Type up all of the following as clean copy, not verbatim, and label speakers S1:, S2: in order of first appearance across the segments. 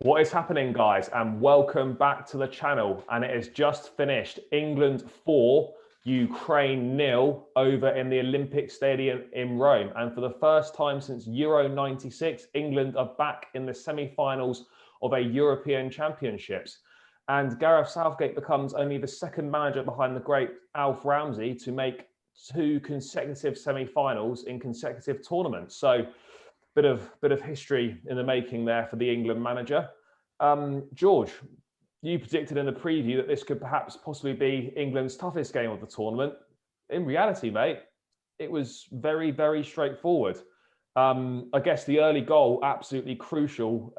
S1: What is happening, guys, and welcome back to the channel. And it has just finished. England 4, Ukraine 0 over in the Olympic Stadium in Rome. And for the first time since Euro 96, England are back in the semi-finals of a European Championships. And Gareth Southgate becomes only the second manager behind the great Alf Ramsey to make two consecutive semi-finals in consecutive tournaments. So bit of history in the making there for the England manager. George, you predicted in the preview that this could perhaps possibly be England's toughest game of the tournament. In reality, mate, it was very, very straightforward. I guess the early goal absolutely crucial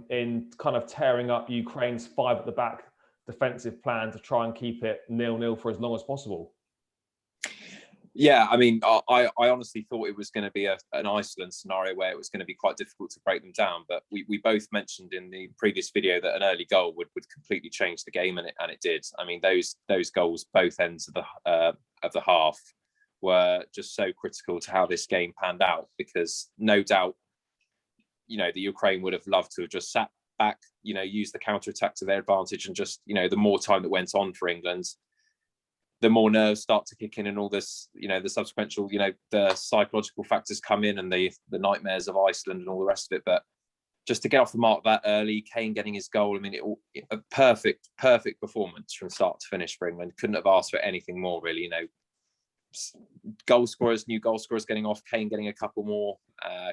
S1: in kind of tearing up Ukraine's five at the back defensive plan to try and keep it 0-0 for as long as possible.
S2: Yeah, I mean, I honestly thought it was going to be an Iceland scenario where it was going to be quite difficult to break them down. But we both mentioned in the previous video that an early goal would completely change the game, and it did. I mean, those goals, both ends of the half, were just so critical to how this game panned out. Because no doubt, the Ukraine would have loved to have just sat back, used the counter attack to their advantage, and just the more time that went on for England, the more nerves start to kick in, and all this, the subsequent, the psychological factors come in, and the nightmares of Iceland and all the rest of it. But just to get off the mark that early, Kane getting his goal, I mean, a perfect performance from start to finish for England. Couldn't have asked for anything more, really. New goal scorers getting off, Kane getting a couple more,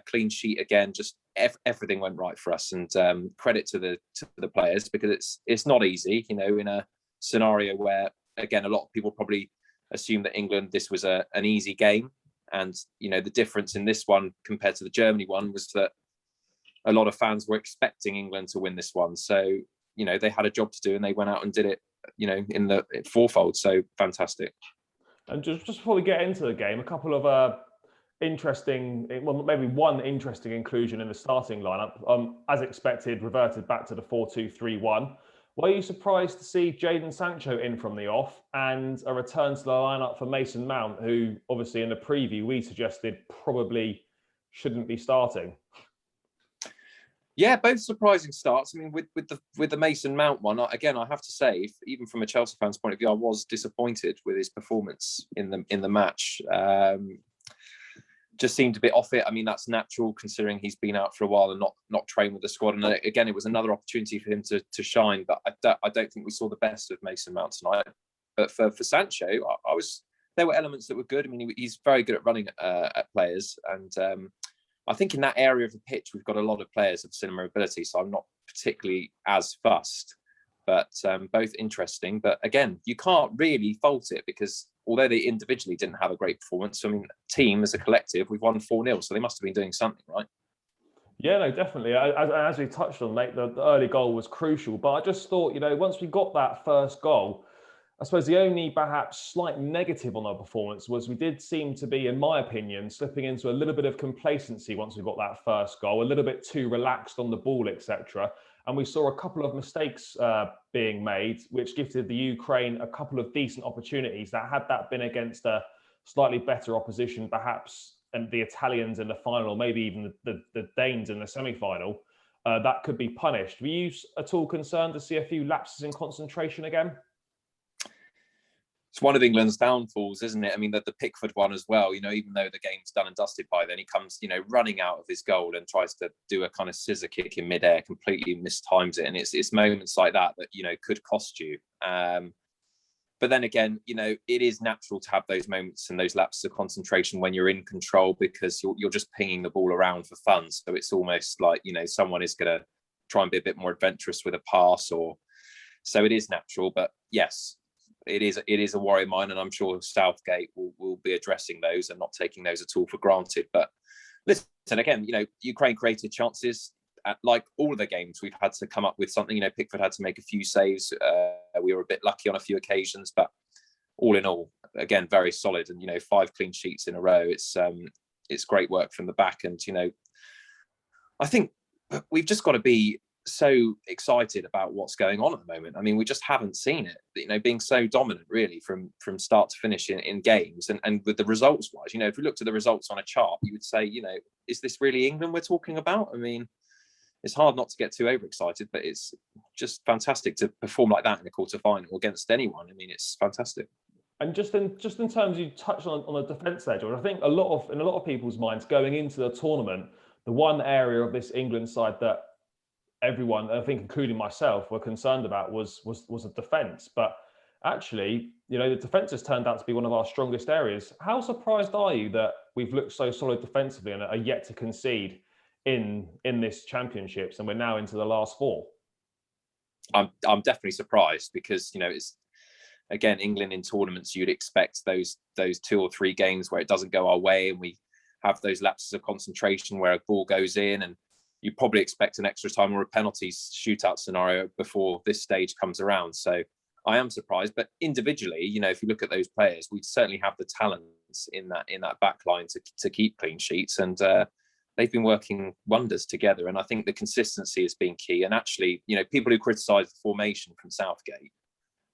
S2: clean sheet again. Just everything went right for us, and credit to the players, because it's not easy, in a scenario where, again, a lot of people probably assume that England, this was an easy game. And, the difference in this one compared to the Germany one was that a lot of fans were expecting England to win this one. So, they had a job to do, and they went out and did it, in the fourfold. So fantastic.
S1: And just before we get into the game, a couple of maybe one interesting inclusion in the starting lineup. As expected, reverted back to the 4-2-3-1. Were you surprised to see Jadon Sancho in from the off, and a return to the lineup for Mason Mount, who obviously in the preview we suggested probably shouldn't be starting?
S2: Yeah, both surprising starts. I mean, with the Mason Mount one, again, I have to say, even from a Chelsea fan's point of view, I was disappointed with his performance in the match. Just seemed a bit off it. I mean, that's natural considering he's been out for a while and not trained with the squad. And again, it was another opportunity for him to shine. But I don't think we saw the best of Mason Mount tonight. But for Sancho, there were elements that were good. I mean, he's very good at running at players, and I think in that area of the pitch, we've got a lot of players of similar ability. So I'm not particularly as fussed. But both interesting. But again, you can't really fault it, because although they individually didn't have a great performance, I mean, team as a collective, we've won 4-0, so they must have been doing something, right?
S1: Yeah, no, definitely. As we touched on, mate, the early goal was crucial. But I just thought, once we got that first goal, I suppose the only perhaps slight negative on our performance was we did seem to be, in my opinion, slipping into a little bit of complacency once we got that first goal, a little bit too relaxed on the ball, etc. And we saw a couple of mistakes being made, which gifted the Ukraine a couple of decent opportunities that, had that been against a slightly better opposition, perhaps, and the Italians in the final, or maybe even the Danes in the semi-final, that could be punished. Were you at all concerned to see a few lapses in concentration again?
S2: It's one of England's downfalls, isn't it? I mean, the Pickford one as well, even though the game's done and dusted by then, he comes, running out of his goal and tries to do a kind of scissor kick in midair, completely mistimes it. And it's moments like that could cost you. But then again, it is natural to have those moments and those lapses of concentration when you're in control, because you're just pinging the ball around for fun. So it's almost like, someone is going to try and be a bit more adventurous with a pass, so it is natural. But yes, it is a worry of mine, and I'm sure Southgate will be addressing those and not taking those at all for granted. But listen, again, Ukraine created chances. Like all of the games, we've had to come up with something. Pickford had to make a few saves. We were a bit lucky on a few occasions, but all in all, again, very solid. And 5 clean sheets in a row. It's great work from the back. And I think we've just got to be so excited about what's going on at the moment. I mean, we just haven't seen it, being so dominant really from start to finish in games, and with the results wise, if we looked at the results on a chart, you would say, is this really England we're talking about? I mean, it's hard not to get too overexcited, but it's just fantastic to perform like that in a quarter-final against anyone. I mean, it's fantastic.
S1: And just in terms, you touched on the defence there, George. I think in a lot of people's minds going into the tournament, the one area of this England side that everyone, I think including myself, were concerned about was the defence. But actually, the defence has turned out to be one of our strongest areas. How surprised are you that we've looked so solid defensively and are yet to concede in this championships, and we're now into the last four?
S2: I'm definitely surprised because it's, again, England in tournaments, you'd expect those 2 or 3 games where it doesn't go our way and we have those lapses of concentration where a ball goes in, and you probably expect an extra time or a penalty shootout scenario before this stage comes around. So I am surprised, but individually, if you look at those players, we certainly have the talents in that back line to keep clean sheets, and they've been working wonders together. And I think the consistency has been key. And actually, people who criticise the formation from Southgate,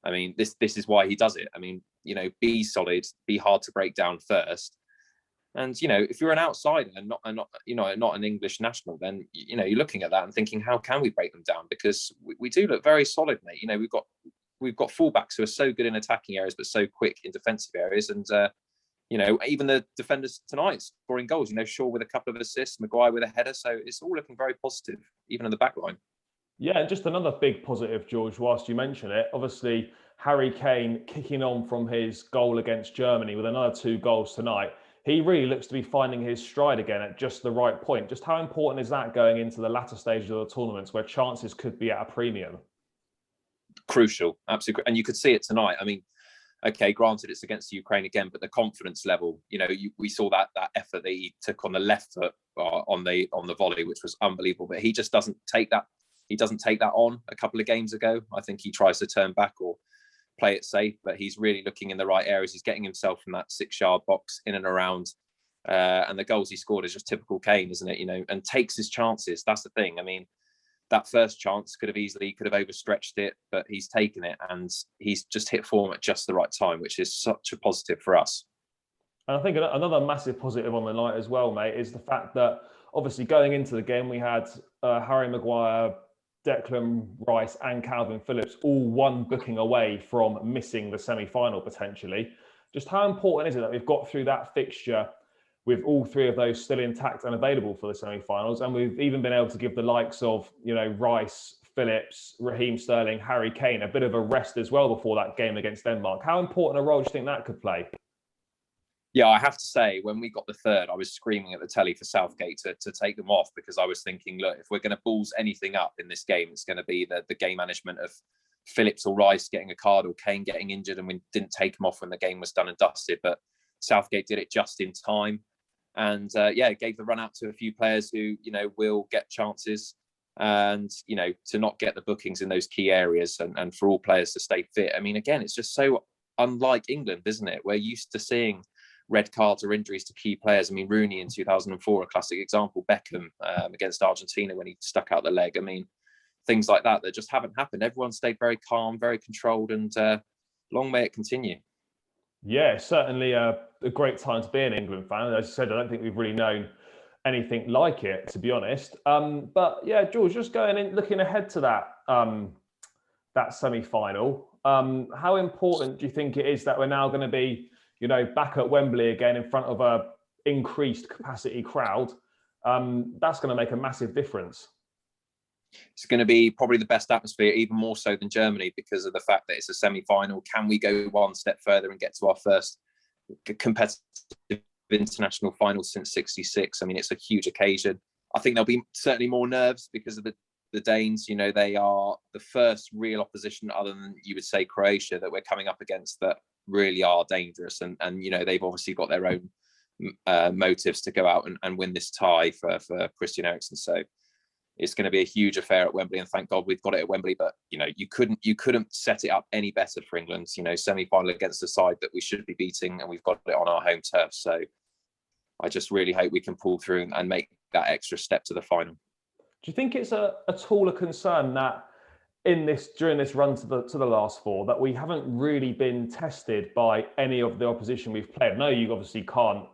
S2: I mean, this is why he does it. I mean, be solid, be hard to break down first. And, if you're an outsider and not an English national, then, you're looking at that and thinking, how can we break them down? Because we do look very solid, mate. We've got fullbacks who are so good in attacking areas, but so quick in defensive areas. And, even the defenders tonight scoring goals, Shaw with a couple of assists, Maguire with a header. So it's all looking very positive, even in the back line.
S1: Yeah, and just another big positive, George, whilst you mention it, obviously Harry Kane kicking on from his goal against Germany with another 2 goals tonight. He really looks to be finding his stride again at just the right point. Just how important is that going into the latter stages of the tournaments where chances could be at a premium?
S2: Crucial, absolutely. And you could see it tonight. I mean, okay, granted it's against Ukraine again, but the confidence level, we saw that effort that he took on the left foot on the volley, which was unbelievable. But he just doesn't take that. He doesn't take that on a couple of games ago. I think he tries to turn back or play it safe, but he's really looking in the right areas. He's getting himself from that 6-yard box in and around. And the goals he scored is just typical Kane, isn't it? And takes his chances. That's the thing. I mean, that first chance could have overstretched it, but he's taken it and he's just hit form at just the right time, which is such a positive for us.
S1: And I think another massive positive on the night as well, mate, is the fact that obviously going into the game, we had Harry Maguire, Declan Rice and Calvin Phillips all one booking away from missing the semi-final potentially. Just how important is it that we've got through that fixture with all 3 of those still intact and available for the semi-finals, and we've even been able to give the likes of Rice, Phillips, Raheem Sterling, Harry Kane a bit of a rest as well before that game against Denmark. How important a role do you think that could play?
S2: Yeah, I have to say, when we got the 3rd, I was screaming at the telly for Southgate to take them off, because I was thinking, look, if we're going to balls anything up in this game, it's going to be the game management of Phillips or Rice getting a card or Kane getting injured, and we didn't take them off when the game was done and dusted. But Southgate did it just in time. And gave the run out to a few players who, will get chances, and, to not get the bookings in those key areas, and for all players to stay fit. I mean, again, it's just so unlike England, isn't it? We're used to seeing red cards or injuries to key players. I mean, Rooney in 2004, a classic example. Beckham against Argentina when he stuck out the leg. I mean, things like that just haven't happened. Everyone stayed very calm, very controlled, and long may it continue.
S1: Yeah, certainly a great time to be an England fan. As you said, I don't think we've really known anything like it, to be honest. But yeah, George, just looking ahead to that semi-final, how important do you think it is that we're now going to be back at Wembley again in front of a increased capacity crowd? That's going to make a massive difference.
S2: It's going to be probably the best atmosphere, even more so than Germany, because of the fact that it's a semi-final. Can we go one step further and get to our first competitive international final since '66? I mean, it's a huge occasion. I think there'll be certainly more nerves because of the Danes. They are the first real opposition, other than, you would say, Croatia, that we're coming up against that really are dangerous. And they've obviously got their own motives to go out and win this tie for Christian Eriksen. So it's going to be a huge affair at Wembley, and thank God we've got it at Wembley. But you couldn't set it up any better for England. Semi-final against a side that we should be beating, and we've got it on our home turf. So I just really hope we can pull through and make that extra step to the final.
S1: Do you think it's at all a concern that during this run to the last 4 that we haven't really been tested by any of the opposition we've played? I know you obviously can't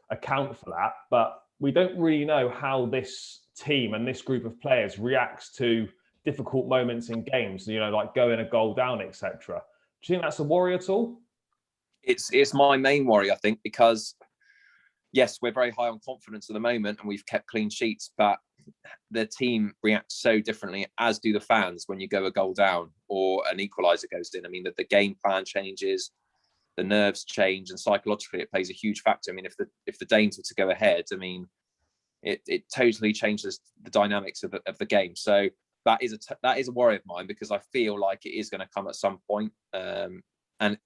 S1: account for that, but we don't really know how this team and this group of players reacts to difficult moments in games, you know, like going a goal down, etc. Do you think that's a worry at all?
S2: It's my main worry, I think, because yes, we're very high on confidence at the moment and we've kept clean sheets, but the team reacts so differently, as do the fans, when you go a goal down or an equaliser goes in. I mean, the game plan changes, the nerves change, and psychologically it plays a huge factor. I mean, if the Danes were to go ahead, I mean, it totally changes the dynamics of the game. So that is a worry of mine, because I feel like it is going to come at some point. And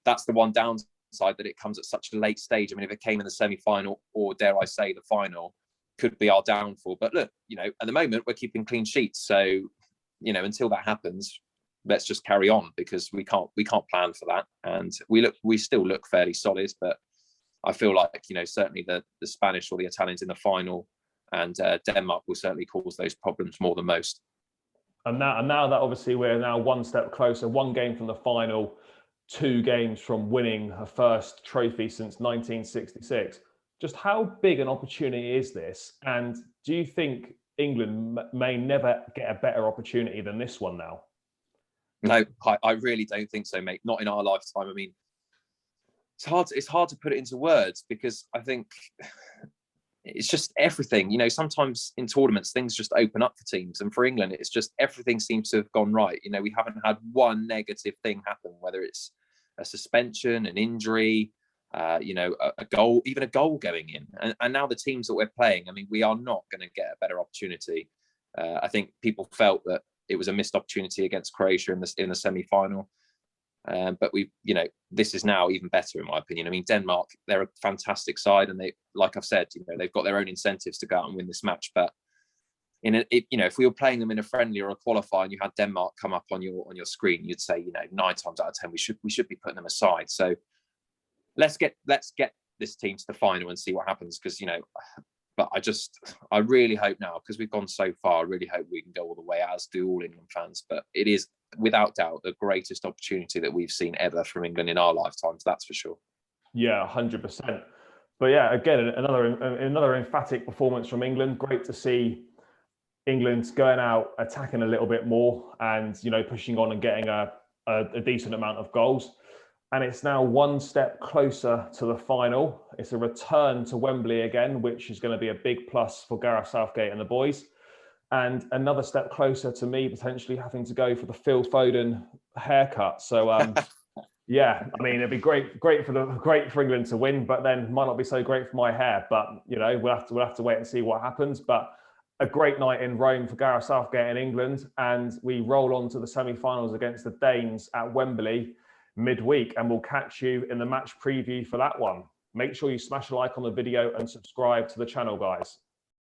S2: that's the one downside, that it comes at such a late stage. I mean, if it came in the semi-final, or dare I say the final, could be our downfall. But look, you know, at the moment we're keeping clean sheets. So, you know, until that happens, let's just carry on, because we can't plan for that. And we still look fairly solid, but I feel like, you know, certainly the Spanish or the Italians in the final, and Denmark will certainly cause those problems more than most.
S1: And now that obviously we're now one step closer, one game from the final, 2 games from winning a first trophy since 1966. Just how big an opportunity is this? And do you think England may never get a better opportunity than this one now?
S2: No, I really don't think so, mate. Not in our lifetime. I mean, it's hard to put it into words, because I think it's just everything. You know, sometimes in tournaments things just open up for teams, and for England it's just everything seems to have gone right. You know, we haven't had one negative thing happen, whether it's a suspension, an injury, you know, a goal, even a goal going in. And now the teams that we're playing, I mean, we are not going to get a better opportunity. I think people felt that it was a missed opportunity against Croatia in the semi-final. But you know, this is now even better, in my opinion. I mean, Denmark, they're a fantastic side, and they, like I've said, you know, they've got their own incentives to go out and win this match. But you know, if we were playing them in a friendly or a qualifier, and you had Denmark come up on your screen, you'd say, you know, 9 times out of 10 we should be putting them aside. So let's get this team to the final and see what happens. Because, you know, but I really hope now, because we've gone so far, I really hope we can go all the way, as do all England fans. But it is without doubt the greatest opportunity that we've seen ever from England in our lifetimes, that's for sure.
S1: Yeah, 100%. But yeah, again, another emphatic performance from England. Great to see England going out, attacking a little bit more, and, you know, pushing on and getting a decent amount of goals. And it's now one step closer to the final. It's a return to Wembley again, which is going to be a big plus for Gareth Southgate and the boys. And another step closer to me potentially having to go for the Phil Foden haircut. So yeah, I mean, it'd be great for England to win, but then might not be so great for my hair. But, you know, we'll have to wait and see what happens. But a great night in Rome for Gareth Southgate in England, and we roll on to the semi-finals against the Danes at Wembley midweek, and we'll catch you in the match preview for that one. Make sure you smash a like on the video and subscribe to the channel, guys.